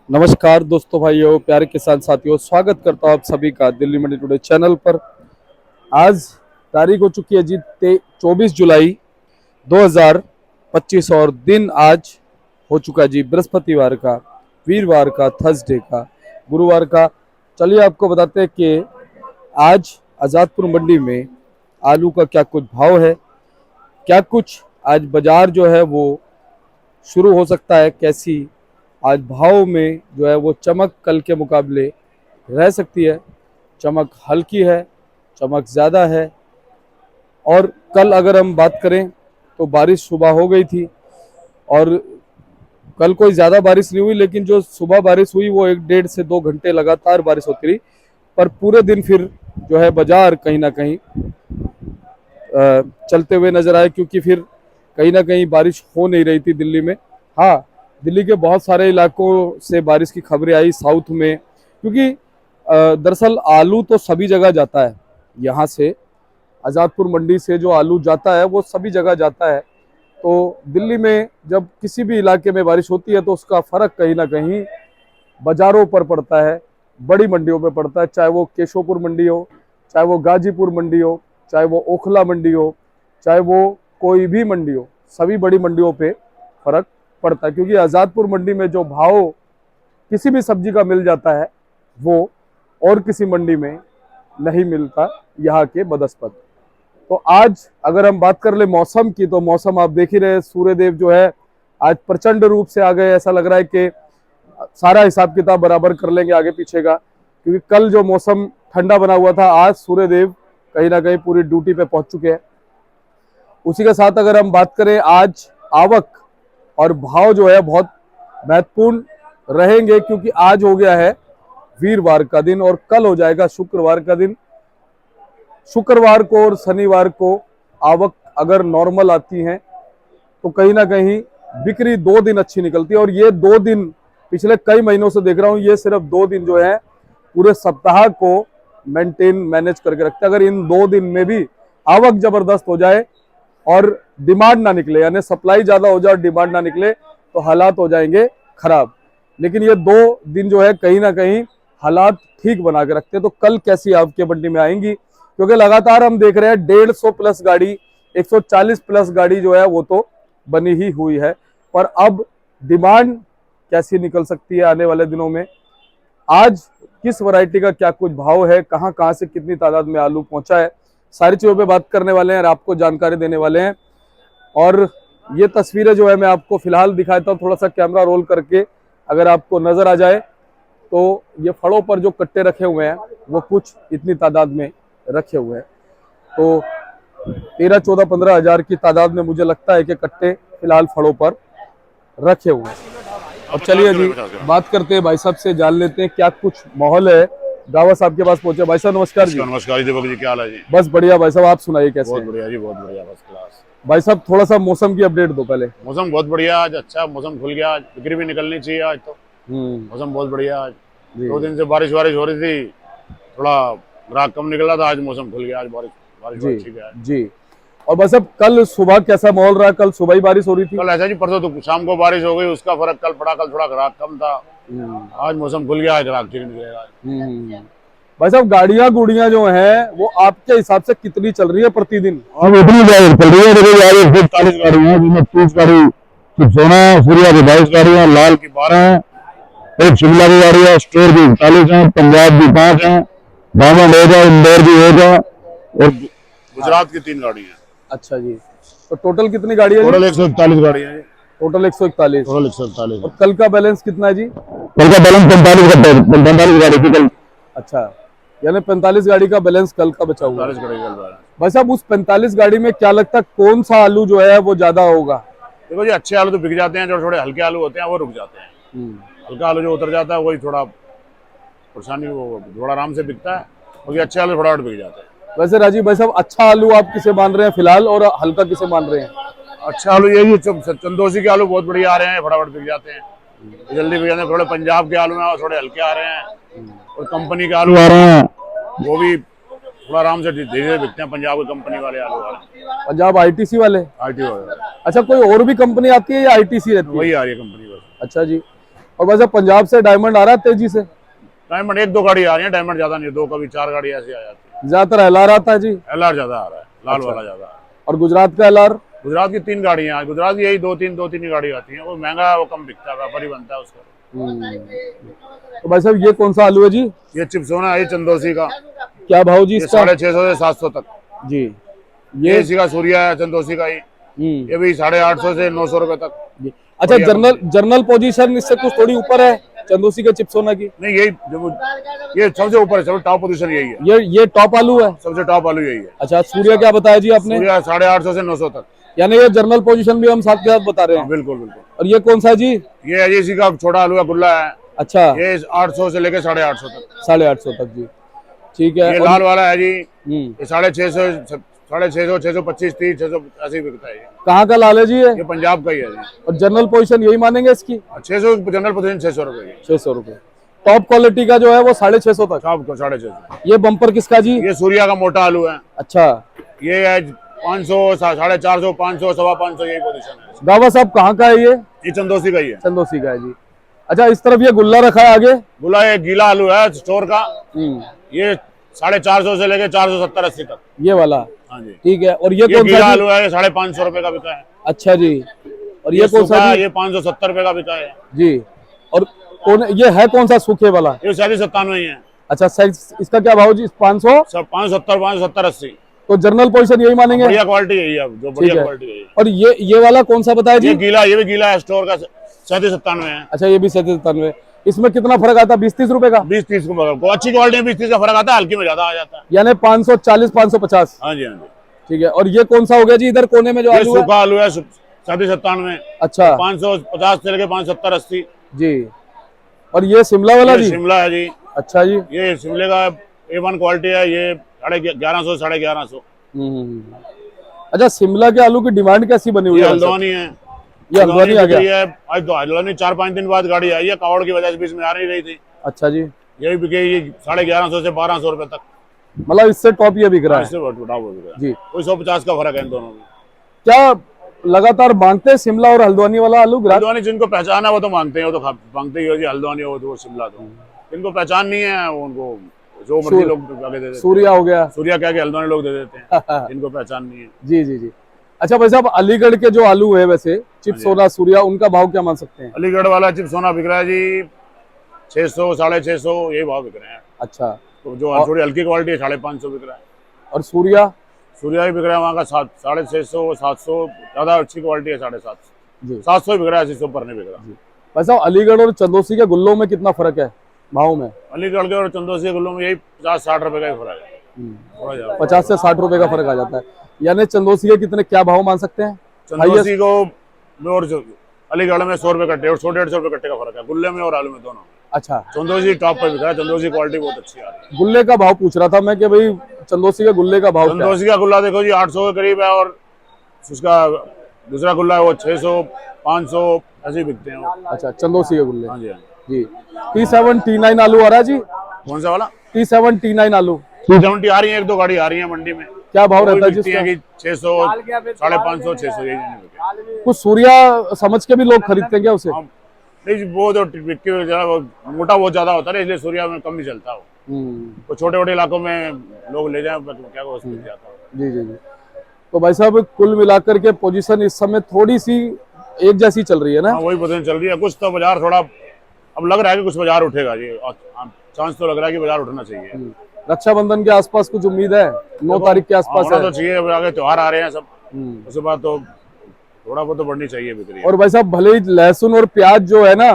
नमस्कार दोस्तों, भाइयों, प्यारे किसान साथियों, स्वागत करता हूं आप सभी का दिल्ली मंडी टुडे चैनल पर। आज तारीख हो चुकी है जी 24 जुलाई 2025 और दिन आज हो चुका जी बृहस्पतिवार का, वीरवार का, थर्सडे का, गुरुवार का। चलिए आपको बताते हैं कि आज आज़ादपुर मंडी में आलू का क्या कुछ भाव है, क्या कुछ आज बाजार जो है वो शुरू हो सकता है, कैसी आज भाव में जो है वो चमक कल के मुकाबले रह सकती है। चमक हल्की है, चमक ज़्यादा है। और कल अगर हम बात करें तो बारिश सुबह हो गई थी और कल कोई ज़्यादा बारिश नहीं हुई, लेकिन जो सुबह बारिश हुई वो 1 डेढ़ से 2 घंटे लगातार बारिश होती रही। पर पूरे दिन फिर जो है बाजार कहीं ना कहीं चलते हुए नजर आए, क्योंकि फिर कहीं ना कहीं बारिश हो नहीं रही थी दिल्ली में। हाँ, दिल्ली के बहुत सारे इलाकों से बारिश की खबरें आई साउथ में, क्योंकि दरअसल आलू तो सभी जगह जाता है। यहाँ से आज़ादपुर मंडी से जो आलू जाता है वो सभी जगह जाता है। तो दिल्ली में जब किसी भी इलाके में बारिश होती है तो उसका फ़र्क कहीं ना कहीं बाज़ारों पर पड़ता है, बड़ी मंडियों पर पड़ता है। चाहे वो केशवपुर मंडी हो, चाहे वो गाजीपुर मंडी हो, चाहे वो ओखला मंडी हो, चाहे वो कोई भी मंडी हो, सभी बड़ी मंडियों पे फ़र्क पड़ता है। क्योंकि आज़ादपुर मंडी में जो भाव किसी भी सब्जी का मिल जाता है वो और किसी मंडी में नहीं मिलता यहाँ के बदस्पत। तो आज अगर हम बात कर ले मौसम की, तो मौसम आप देख ही रहे, सूर्यदेव जो है आज प्रचंड रूप से आ गए। ऐसा लग रहा है कि सारा हिसाब किताब बराबर कर लेंगे आगे पीछे का, क्योंकि कल जो मौसम ठंडा बना हुआ था, आज सूर्यदेव कहीं ना कहीं पूरी ड्यूटी पे पहुंच चुके हैं। उसी के साथ अगर हम बात करें, आज आवक और भाव जो है बहुत महत्वपूर्ण रहेंगे, क्योंकि आज हो गया है वीरवार का दिन और कल हो जाएगा शुक्रवार का दिन। शुक्रवार को और शनिवार को आवक अगर नॉर्मल आती है तो कहीं ना कहीं बिक्री 2 दिन अच्छी निकलती है। और ये 2 दिन पिछले कई महीनों से देख रहा हूँ, ये सिर्फ 2 दिन जो है पूरे सप्ताह को मैनेज करके रखते हैं। अगर इन 2 दिन में भी आवक जबरदस्त हो जाए और डिमांड ना निकले, यानी सप्लाई ज्यादा हो जाए और डिमांड ना निकले, तो हालात हो जाएंगे खराब। लेकिन ये 2 दिन जो है कहीं ना कहीं हालात ठीक बना के रखते हैं। तो कल कैसी आपके मंडी में आएंगी, क्योंकि लगातार हम देख रहे हैं 150 प्लस गाड़ी, 140 प्लस गाड़ी जो है वो तो बनी ही हुई है। पर अब डिमांड कैसी निकल सकती है आने वाले दिनों में, आज किस वैरायटी का क्या कुछ भाव है, कहां कहां से कितनी तादाद में आलू पहुंचा है, सारी चीजों पे बात करने वाले हैं और आपको जानकारी देने वाले हैं। और ये तस्वीरें जो है मैं आपको फिलहाल दिखाता हूँ, थोड़ा सा कैमरा रोल करके अगर आपको नजर आ जाए तो ये फड़ों पर जो कट्टे रखे हुए हैं वो कुछ इतनी तादाद में रखे हुए हैं। तो 13, 14, 15 हजार की तादाद में मुझे लगता है कि कट्टे फिलहाल फड़ों पर रखे हुए हैं। अब चलिए जी बात करते हैं, भाई साहब से जान लेते हैं क्या कुछ माहौल है। गावा साहब के पास पहुंचे। भाई साहब नमस्कार जी। नमस्कार दीपक जी, क्या हाल है जी? बस बढ़िया भाई साहब, आप सुनाइए कैसे बहुत हैं? बढ़िया जी, बहुत बढ़िया, फर्स्ट क्लास। भाई साहब थोड़ा सा मौसम की अपडेट दो पहले। मौसम बहुत बढ़िया, आज अच्छा मौसम खुल गया, आज बिक्री भी निकलनी चाहिए। आज तो मौसम बहुत बढ़िया। आज 2 दिन से बारिश हो रही थी, थोड़ा ग्राहक कम निकला था, आज मौसम खुल गया, आज बारिश ठीक है जी। और बस अब कल सुबह कैसा माहौल रहा? कल सुबह ही बारिश हो रही थी? कल ऐसा जी, परसों तो शाम को बारिश हो गई, उसका फर्क कल पड़ा। कल थोड़ा ग्राहक कम था, आज मौसम खुल गया, आज ग्राहक ठीक निकलेगा। भाई साहब गाड़ियां गुड़ियां जो हैं वो आपके हिसाब से कितनी चल रही है प्रतिदिन? अब इतनी गाड़ी चल रही है, देखो यार 40 गाड़ियां, जिनमें 30 गाड़ी सोना सूर्या की 22 गाड़ियां, लाल की 12 है, एक शिमला की गाड़ी है, स्टोर की 40 है, पंजाब की 5 है, डायमंड होगा, इंदौर की होगा और गुजरात की 3 गाड़ी है। अच्छा जी, तो टोटल कितनी गाड़ी है? टोटल 141 गाड़ी है। टोटल 141। टोटल 141। और कल का बैलेंस कितना है जी? कल का बैलेंस 45 गाड़ी थी कल। अच्छा, यानी 45 गाड़ी का बैलेंस कल का बचा हुआ है। 45 गाड़ी का। भाई साहब उस 45 गाड़ी में क्या लगता है कौन सा आलू जो है वो ज्यादा होगा? देखो जी, अच्छे आलू तो बिक जाते हैं, जो थोड़े हल्के आलू होते हैं वो रुक जाते हैं। हल्का आलू जो उतर जाता है वही थोड़ा परेशानी, वो थोड़ा आराम से बिकता है, क्योंकि अच्छे आलू फटाफट बिक जाते हैं। वैसे राजीव भाई साहब अच्छा आलू आप किसे मान रहे हैं फिलहाल, और हल्का किसे मान रहे हैं? अच्छा आलू यही चंदोसी के आलू बहुत बढ़िया आ रहे हैं, फटाफट बिक जाते हैं, जल्दी बिक जाते हैं। थोड़े पंजाब के आलू हैं, थोड़े हल्के आ रहे हैं, और कंपनी के आलू आ रहे हैं वो भी थोड़ा आराम से धीरे धीरे बिकते हैं। पंजाब की कंपनी वाले आलू आ रहे हैं। पंजाब आईटीसी वाले? आईटी वाले। अच्छा, कोई और भी कंपनी आती है या आईटीसी रहती है? वही आ रही है कंपनी वाले। अच्छा जी। और वैसे पंजाब से डायमंड आ रहा है तेजी से? डायमंड एक दो गाड़ी आ रही है, डायमंड ज्यादा नहीं, दो कभी चार गाड़ी ऐसी आ जाती है। ज्यादातर एलआर आता है जी? एलआर ज्यादा आ रहा है, लाल वाला ज्यादा आ रहा है। और गुजरात का एलआर? गुजरात की 3 गाड़ियां हैं, गुजरात की यही दो तीन ही गाड़ी आती है। वो महंगा, वो कम बिकता है, व्यापारी बनता है उसका। तो भाई साहब ये कौन सा आलू है जी? ये चिप्सोना है चंदोसी का। क्या भाव जी ये इसका? 650 से 700 तक जी। ये इसी का सूर्या है, चंदोसी का ही। ये भी 850 से 900 रुपए तक। जी। अच्छा, जर्नल पोजीशन इससे कुछ थोड़ी ऊपर है चंदोसी के चिप्सोना की? नहीं, यही ये सबसे ऊपर है, सबसे टॉप पोजीशन यही है। ये टॉप आलू है? सबसे टॉप आलू यही है। अच्छा, सूर्या क्या बताया जी आपने? सूर्या 850 से 900 तक। यानी ये जर्नल पोजीशन भी हम साथ के साथ बता रहे हैं? बिल्कुल बिल्कुल। और ये कौन सा जी? ये इसी का छोटा आलू है, गुल्ला है। अच्छा, ये 800 से लेके 850 तक। 850 तक जी, ठीक है। ये लाल वाला है जी, हम्म, ये 650, 650, 625, 30, 600 ऐसे ही बिकता है ये। कहाँ का लाल है जी ये? पंजाब का ही है जी। और जनरल पोजीशन यही मानेंगे इसकी? 600 जनरल पोजीशन 600 रुपए की। 600 रुपए। टॉप क्वालिटी का जो है वो 650 तक। शाम को 650। ये बम्पर किसका जी? ये सूर्या का मोटा आलू है। अच्छा, ये है 500, 450, 500, 525, यही पोजीशन है। गावा साहब कहाँ का है ये? ये चंदोसी का ही है। चंदोसी का है जी। अच्छा, इस तरफ ये गुल्ला रखा है आगे? गुला ये गीला आलू है स्टोर का। हम्म, ये 450 से लेके 470, 80 तक। ये वाला? हाँ जी। ठीक है। और ये ये कौन गीला सा जी? आलू है, ये 550 रुपए का बिका है। अच्छा जी। और ये कौन सा सूखा, जी? ये 570 रुपए का बिका है जी। और ये है कौन सा सूखे वाला? ये 97 ही है। अच्छा, साइज इसका क्या भाव जी? 500? सब 570, 570, 80। तो जर्नल पोजीशन यही मानेंगे? बढ़िया क्वालिटी यही है, जो ठीक बढ़िया है। क्वालिटी है। और ये वाला कौन सा बताया जी? ये गीला, ये भी गीला है, स्टोर का 97 है। अच्छा, ये भी 97। इसमें कितना फर्क आता है? 20-30 रुपए का? 20-30 को अच्छी क्वालिटी में 20-30 का फर्क आता है, हल्की में ज्यादा आ जाता है। यानी 540, 550। हाँ जी, हाँ जी। ठीक है। और ये कौन सा हो गया जी इधर कोने में जो ये आलू है? सूखा आलू है 97। अच्छा 550 से लेके 570, 80। जी। और ये शिमला वाला ये जी? शिमला है जी। अच्छा जी। ये शिमले का A1 क्वालिटी है। ये 1150, 1150। अच्छा, शिमला के आलू की डिमांड कैसी बनी हुई ये है? हल्द्वानी है। ये हल्द्वानी आ गया? है आज तो हल्द्वानी 4-5 दिन बाद गाड़ी आई है, कावड़ की वजह से बीच में आ नहीं रही थी। अच्छा जी, यही बिके ये 1150 से 1200 रुपए तक। मतलब इससे टॉप ये बिक रहा है इससे बहुत टॉप हो गया जी। कोई 150 का फर्क है इन दोनों में। क्या लगातार मांगते हैं शिमला और हल्द्वानी वाला आलू ग्राहक? हल्द्वानी जिनको पहचान है वो तो मांगते हैं, वो तो मांगते ही हो जी। हल्द्वानी हो तो वो शिमला, तो जिनको पहचान नहीं है वो उनको जो मर्जी लोग आगे दे देते हैं। सूर्या हो गया, सूर्या क्या कि हल्द्वानी लोग दे देते हैं जिनको पहचान नहीं है। जी जी जी। अच्छा भाई साहब, अलीगढ़ के जो आलू है वैसे चिप्स सोना सूर्या, उनका भाव क्या मान सकते हैं? अलीगढ़ वाला चिप सोना बिक रहा है जी 600, 650 यही भाव बिक रहे हैं। अच्छा, तो जो थोड़ी हल्की क्वालिटी है 550 बिक रहा है। और सूर्या? सूर्या भी बिक रहा है वहाँ का 650, 700। ज्यादा अच्छी क्वालिटी है 750, जी 700 बिक रहा है, 800 पर नहीं बिक रहा। भाई साहब, अलीगढ़ और चंदोसी के गुल्लों में कितना फर्क है भाव में? अलीगढ़ के और चंदोसी गुल्लों में यही 50-60 रुपए का ही फर्क है, थोड़ा ज्यादा। 50 से 60 रुपए का फर्क आ जाता है। यानी चंदोसी के कितने क्या भाव मान सकते हैं? चंदोसी को और अलीगढ़ में 100 रुपए कट्टे और 100-150 रुपए कट्टे का फर्क है, गुल्ले में और आलू में दोनों। अच्छा, चंदोसी टॉप पर बिक रहा है, चंदोसी क्वालिटी बहुत अच्छी आ रही है। गुल्ले का भाव पूछ रहा था मैं कि भाई चंदोसी के गुल्ले का भाव क्या है? चंदोसी का गुल्ला देखो जी 800 के करीब है, और उसका दूसरा गुल्ला है वो 600, 500 ऐसे ही बिकते हैं वो। अच्छा, चंदोसी के गुल्ले। हाँ जी, हाँ जी। T7 T9 आलू आ रहा है जी? कौन सा वाला? T7 T9 आलू 270 आ रही है, एक दो गाड़ी आ रही है मंडी में। क्या भाव रहता है बिकती जिसका? है कि 600, 550, 600 यही बिके। कुछ सूर्या समझ के भी लोग खरीदते हैं क्या उसे? हाँ, नहीं वो जो बिक्की मोटा बहुत ज्यादा होता है, इसलिए सूर्या में कम ही चलता है। तो छोटे छोटे इलाकों में लोग ले जाए क्या को उसमें जाता है। जी जी जी। तो भाई साहब, कुल मिलाकर के पोजीशन इस समय थोड़ी सी एक जैसी चल रही है ना? हाँ, वही पोजीशन चल रही है। कुछ तो बाजार थोड़ा अब लग रहा है कि कुछ बाजार उठेगा जी, चांस तो लग रहा है कि बाजार उठना चाहिए। रक्षाबंधन के आसपास कुछ उम्मीद है? 9 तारीख के आसपास होना है। तो चाहिए, अब आगे त्योहार आ रहे हैं सब, उसके बाद तो थोड़ा बहुत तो बढ़नी चाहिए बिक्री। और भाई साहब, भले ही लहसुन और प्याज जो है ना,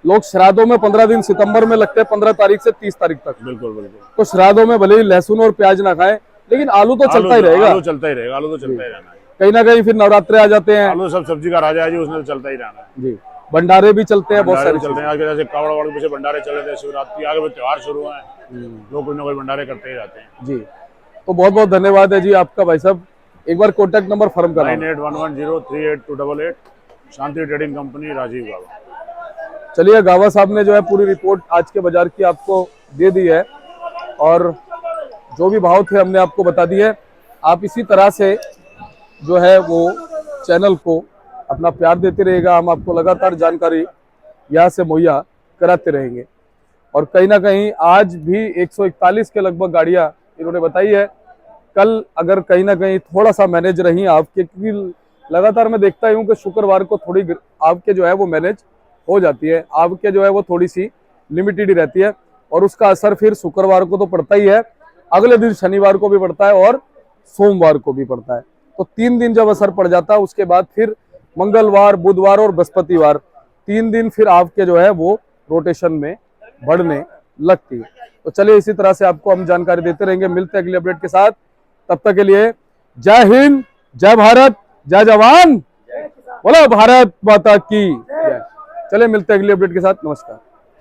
लोग श्राद्धों में 15 दिन सितंबर में लगते हैं, 15 तारीख से 30 तारीख तक। बिल्कुल बिल्कुल। तो श्राद्धों में भले ही लहसुन और प्याज ना खाएं, लेकिन आलू तो चलता ही रहेगा। आलू चलता ही रहेगा, आलू तो चलता ही रहना है। कहीं ना कहीं फिर नवरात्रे आ जाते हैं, आलू सब सब्जी का राजा है जी, उसमें तो चलता ही रहना है जी। भंडारे भी चलते हैं बहुत भंडारे सारे भी चलते हैं। आगे जैसे कावड़ वाड़ के पीछे भंडारे चले थे, शिवरात्रि आगे त्योहार शुरू है, लोग कोई ना कोई भंडारे करते ही रहते हैं जी। तो बहुत बहुत धन्यवाद है जी आपका भाई साहब। एक बार कॉन्टेक्ट नंबर फर्म करना। 9811038288 शांति ट्रेडिंग कंपनी, राजीव गावा। चलिए, गावा साहब ने जो है पूरी रिपोर्ट आज के बाजार की आपको दे दी है, और जो भी भाव थे हमने आपको बता दिए। आप इसी तरह से जो है वो चैनल को अपना प्यार देते रहेगा, हम आपको लगातार जानकारी यहाँ से मुहैया कराते रहेंगे। और कहीं ना कहीं आज भी 141 के लगभग गाड़ियां इन्होंने बताई है। कल अगर कहीं ना कहीं थोड़ा सा मैनेज रही आपके, क्योंकि लगातार मैं देखता ही हूँ कि शुक्रवार को थोड़ी आपके जो है वो मैनेज हो जाती है, आपके जो है वो थोड़ी सी लिमिटेड ही रहती है, और उसका असर फिर शुक्रवार को तो पड़ता ही है, अगले दिन शनिवार को भी पड़ता है और सोमवार को भी पड़ता है। तो 3 दिन जब असर पड़ जाता है, उसके बाद फिर मंगलवार, बुधवार और बृहस्पतिवार 3 दिन फिर आपके जो है वो रोटेशन में बढ़ने लगती है। तो चलिए इसी तरह से आपको हम जानकारी देते रहेंगे, मिलते हैं अगले अपडेट के साथ। तब तक के लिए जय हिंद, जय भारत, जय जवान, बोलो भारत माता की जय। चलिए मिलते हैं अगले अपडेट के साथ, नमस्कार।